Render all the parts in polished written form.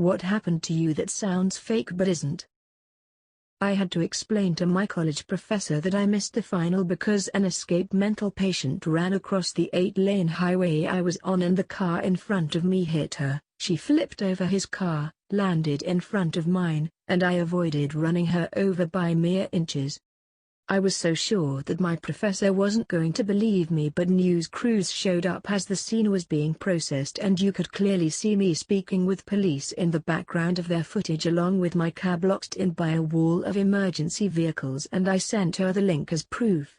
What happened to you that sounds fake but isn't? I had to explain to my college professor that I missed the final because an escaped mental patient ran across the 8-lane highway I was on and the car in front of me hit her. She flipped over his car, landed in front of mine, and I avoided running her over by mere inches. I was so sure that my professor wasn't going to believe me, but news crews showed up as the scene was being processed and you could clearly see me speaking with police in the background of their footage along with my car blocked in by a wall of emergency vehicles, and I sent her the link as proof.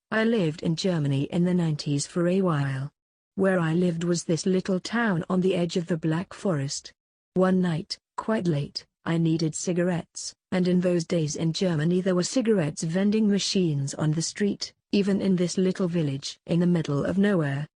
I lived in Germany in the 90s for a while. Where I lived was this little town on the edge of the Black Forest. One night, quite late, I needed cigarettes, and in those days in Germany there were cigarettes vending machines on the street, even in this little village in the middle of nowhere.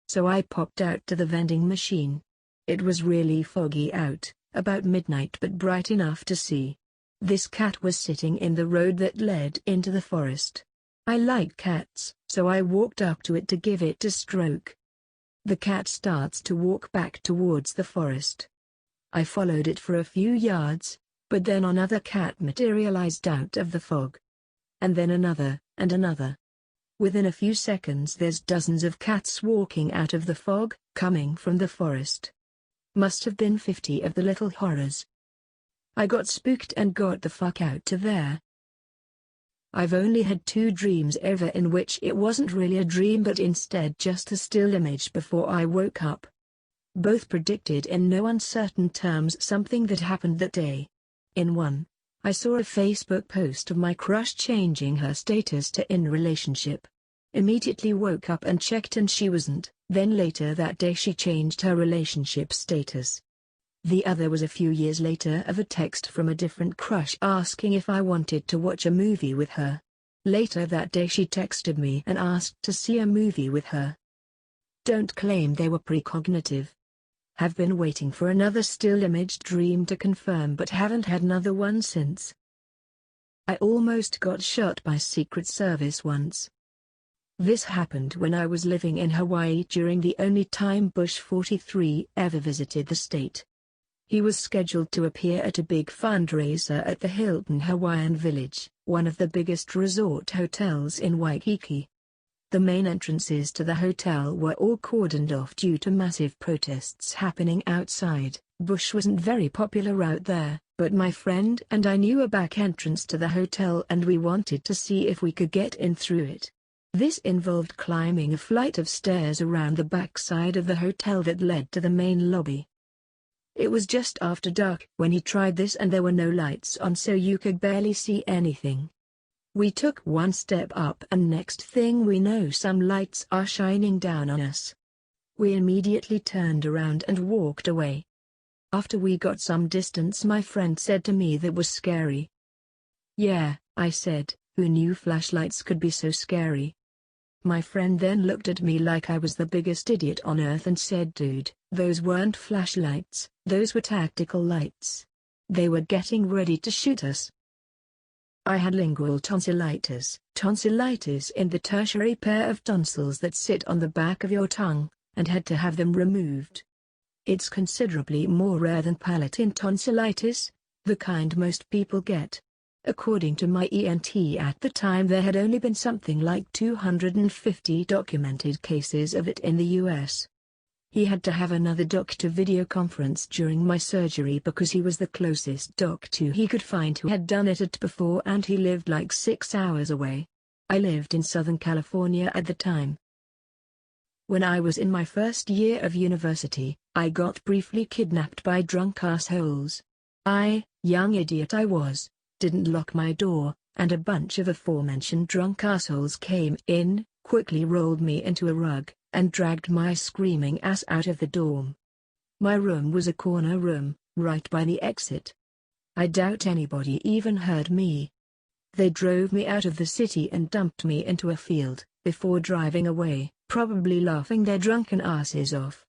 So I popped out to the vending machine. It was really foggy out, about midnight but bright enough to see. This cat was sitting in the road that led into the forest. I like cats, so I walked up to it to give it a stroke. The cat starts to walk back towards the forest. I followed it for a few yards, but then another cat materialized out of the fog. And then another, and another. Within a few seconds there's dozens of cats walking out of the fog, coming from the forest. Must have been 50 of the little horrors. I got spooked and got the fuck out of there. I've only had 2 dreams ever in which it wasn't really a dream but instead just a still image before I woke up. Both predicted in no uncertain terms something that happened that day. In one, I saw a Facebook post of my crush changing her status to in relationship. Immediately woke up and checked and she wasn't, then later that day she changed her relationship status. The other was a few years later of a text from a different crush asking if I wanted to watch a movie with her. Later that day she texted me and asked to see a movie with her. Don't claim they were precognitive. Have been waiting for another still image dream to confirm but haven't had another one since. I almost got shot by Secret Service once. This happened when I was living in Hawaii during the only time Bush 43 ever visited the state. He was scheduled to appear at a big fundraiser at the Hilton Hawaiian Village, one of the biggest resort hotels in Waikiki. The main entrances to the hotel were all cordoned off due to massive protests happening outside. Bush wasn't very popular out there, but my friend and I knew a back entrance to the hotel and we wanted to see if we could get in through it. This involved climbing a flight of stairs around the back side of the hotel that led to the main lobby. It was just after dark when he tried this and there were no lights on so you could barely see anything. We took one step up and next thing we know some lights are shining down on us. We immediately turned around and walked away. After we got some distance my friend said to me that was scary. Yeah, I said, who knew flashlights could be so scary? My friend then looked at me like I was the biggest idiot on earth and said, dude, those weren't flashlights, those were tactical lights. They were getting ready to shoot us. I had lingual tonsillitis in the tertiary pair of tonsils that sit on the back of your tongue, and had to have them removed. It's considerably more rare than palatine tonsillitis, the kind most people get. According to my ENT at the time there had only been something like 250 documented cases of it in the US. He had to have another doctor video conference during my surgery because he was the closest doctor he could find who had done it before and he lived like 6 hours away. I lived in Southern California at the time. When I was in my first year of university, I got briefly kidnapped by drunk assholes. I, young idiot I was, didn't lock my door, and a bunch of aforementioned drunk assholes came in, quickly rolled me into a rug, and dragged my screaming ass out of the dorm. My room was a corner room, right by the exit. I doubt anybody even heard me. They drove me out of the city and dumped me into a field, before driving away, probably laughing their drunken asses off.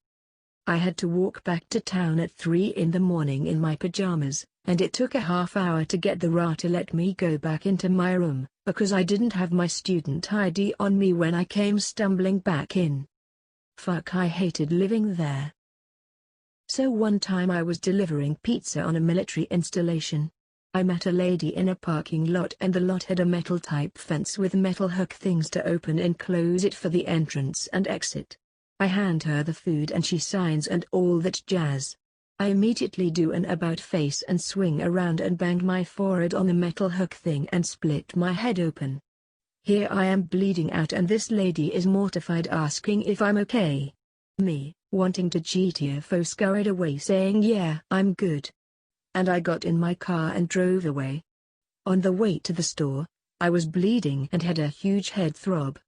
I had to walk back to town at 3 in the morning in my pajamas, and it took a half hour to get the RA to let me go back into my room, because I didn't have my student ID on me when I came stumbling back in. Fuck, I hated living there. So one time I was delivering pizza on a military installation. I met a lady in a parking lot and the lot had a metal type fence with metal hook things to open and close it for the entrance and exit. I hand her the food and she signs and all that jazz. I immediately do an about face and swing around and bang my forehead on the metal hook thing and split my head open. Here I am bleeding out and this lady is mortified asking if I'm okay. Me, wanting to GTFO, scurried away saying yeah, I'm good. And I got in my car and drove away. On the way to the store, I was bleeding and had a huge head throb.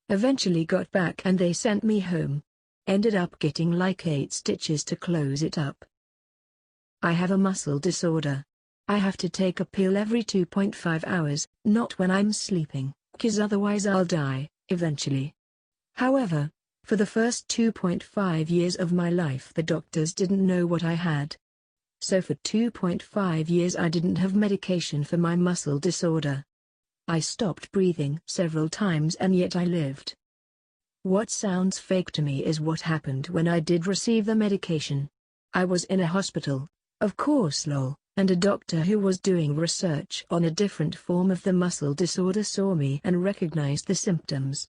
Eventually got back and they sent me home. Ended up getting like 8 stitches to close it up. I have a muscle disorder. I have to take a pill every 2.5 hours, not when I'm sleeping, 'cause otherwise I'll die, eventually. However, for the first 2.5 years of my life the doctors didn't know what I had. So for 2.5 years I didn't have medication for my muscle disorder. I stopped breathing several times and yet I lived. What sounds fake to me is what happened when I did receive the medication. I was in a hospital, of course lol, and a doctor who was doing research on a different form of the muscle disorder saw me and recognized the symptoms.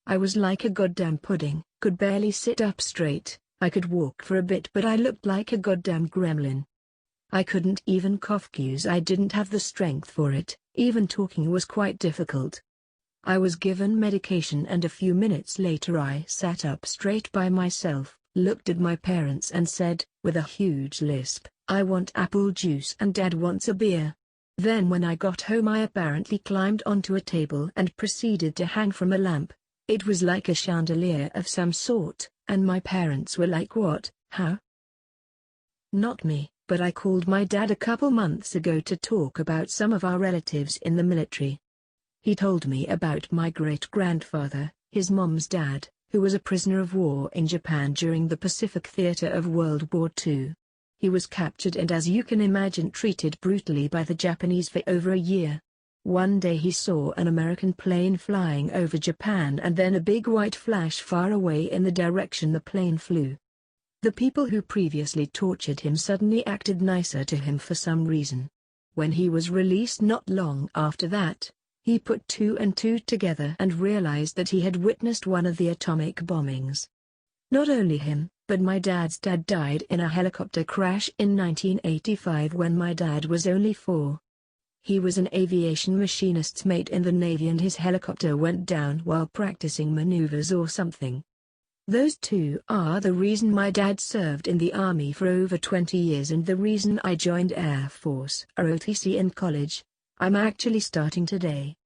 I was like a goddamn pudding, could barely sit up straight. I could walk for a bit but I looked like a goddamn gremlin. I couldn't even cough 'cause I didn't have the strength for it, even talking was quite difficult. I was given medication and a few minutes later I sat up straight by myself, looked at my parents and said, with a huge lisp, I want apple juice and Dad wants a beer. Then when I got home I apparently climbed onto a table and proceeded to hang from a lamp. It was like a chandelier of some sort. And my parents were like what, how? Not me, but I called my dad a couple months ago to talk about some of our relatives in the military. He told me about my great-grandfather, his mom's dad, who was a prisoner of war in Japan during the Pacific Theater of World War II. He was captured and as you can imagine treated brutally by the Japanese for over a year. One day he saw an American plane flying over Japan and then a big white flash far away in the direction the plane flew. The people who previously tortured him suddenly acted nicer to him for some reason. When he was released not long after that, he put 2 and 2 together and realized that he had witnessed one of the atomic bombings. Not only him, but my dad's dad died in a helicopter crash in 1985 when my dad was only 4. He was an aviation machinist's mate in the Navy and his helicopter went down while practicing maneuvers or something. Those 2 are the reason my dad served in the Army for over 20 years and the reason I joined Air Force ROTC in college. I'm actually starting today.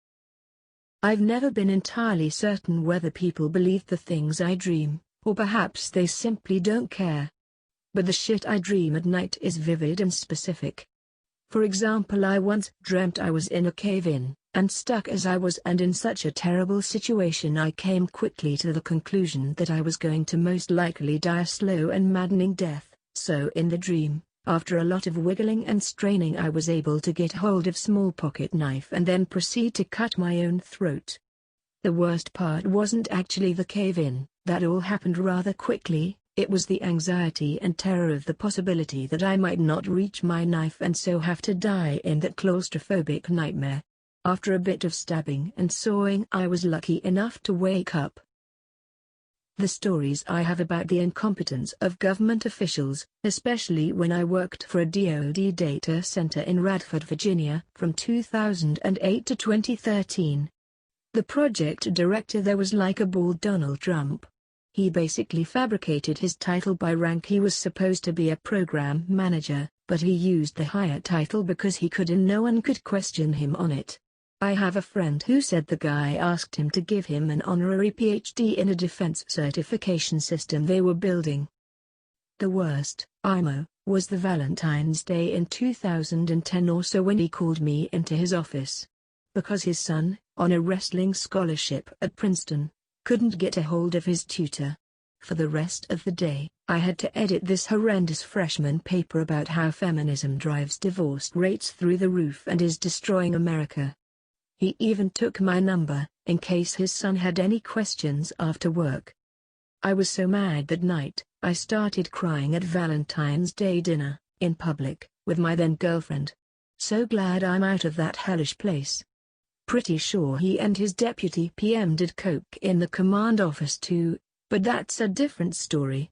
I've never been entirely certain whether people believe the things I dream, or perhaps they simply don't care. But the shit I dream at night is vivid and specific. For example, I once dreamt I was in a cave-in, and stuck as I was and in such a terrible situation I came quickly to the conclusion that I was going to most likely die a slow and maddening death, so in the dream, after a lot of wiggling and straining I was able to get hold of small pocket knife and then proceed to cut my own throat. The worst part wasn't actually the cave-in, that all happened rather quickly. It was the anxiety and terror of the possibility that I might not reach my knife and so have to die in that claustrophobic nightmare. After a bit of stabbing and sawing I was lucky enough to wake up. The stories I have about the incompetence of government officials, especially when I worked for a DoD data center in Radford, Virginia, from 2008 to 2013. The project director there was like a bald Donald Trump. He basically fabricated his title by rank. He was supposed to be a program manager, but he used the higher title because he could and no one could question him on it. I have a friend who said the guy asked him to give him an honorary PhD in a defense certification system they were building. The worst, IMO, was the Valentine's Day in 2010 or so when he called me into his office. Because his son, on a wrestling scholarship at Princeton, couldn't get a hold of his tutor. For the rest of the day, I had to edit this horrendous freshman paper about how feminism drives divorce rates through the roof and is destroying America. He even took my number, in case his son had any questions after work. I was so mad that night, I started crying at Valentine's Day dinner, in public, with my then girlfriend. So glad I'm out of that hellish place. Pretty sure he and his deputy PM did coke in the command office too, but that's a different story.